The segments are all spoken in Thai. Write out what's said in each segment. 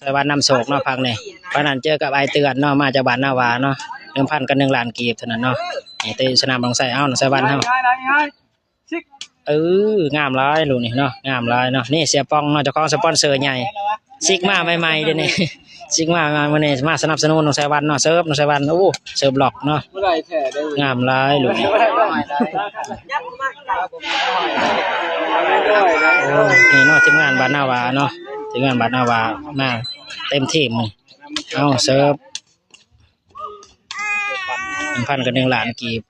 สวัสดิ์นำโศกเนาะพักนี่เพราะนั้นเจอกับไอเตือนเนาะมาจากบ้านนาวาเนาะ1,000กับ1 ล้านกีบเท่านั้นเนาะนี่ตีสนามบางไทรเอาสวัสดิ์เฮางามหลายลูกนี่เนาะงามหลายเนาะนี่เสียป้องเนาะเจ้าของสปอนเซอร์ใหญ่ซิกมาใหม่ๆเด้นี่ซิกมามื้อนี้มาสนับสนุนน้องสวัสดิ์เนาะเสิร์ฟน้องสวัสดิ์เสิร์ฟหลอกเนาะงามหลายลูกนี่นี่เนาะทีมงานบ้านนาวาเนาะทีมงานบ้านนาวามาเต็มทีมเอาเสิร์ฟ1,000กับ1 ล้านกีบ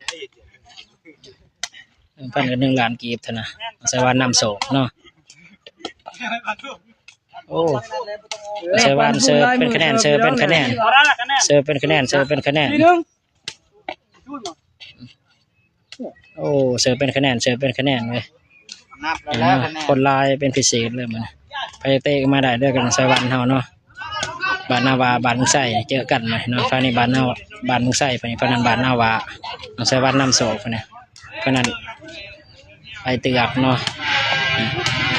1,000กับ1 ล้านกีบเท่านะสวัสดิ์นำโศกเนาะโอ้สวัสดิ์เสิร์ฟเป็นคะแนนเสิร์ฟเป็นคะแนนเสิร์ฟเป็นคะแนนเสิร์ฟเป็นคะแนนโอ้เสิร์ฟเป็นคะแนนเสิร์ฟเป็นคะแนนเว้ยคนลายเป็นพิเศษเลยมันไปเตะมาได้ด้วยกันสวัสดิ์เฮาเนาะบ้านนาวาบ้านมุงไส้เจอกันไหมเนาะภายในบ้านนาวาบ้านมุงไส้ภายในพนันบ้านนาวาสวัสดิ์นำโศกเนี่ยพนันไปเตือกเนาะ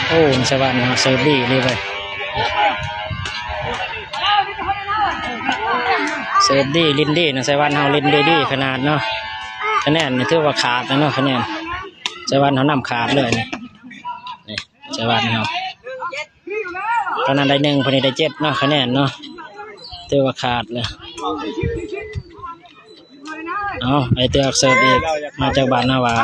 โอ้สวัสดิ์เนาะเสิร์ฟดีเลยเว้ยเสิร์ฟดีลินดีนะสวัสดิ์เฮาลินดีขนาดเนาะคะแนนนี่ถือว่าขาดนะเนาะคะแนนสวัสดิ์เฮานำขาดเลยนี่สวัสดิ์เฮาตอนนั้นได้1คนนี้ได้7เนาะคะแนนเนาะถือว่าขาดเลยเอาไอเตือกเสิร์ฟอีกมาจากบ้านนาวา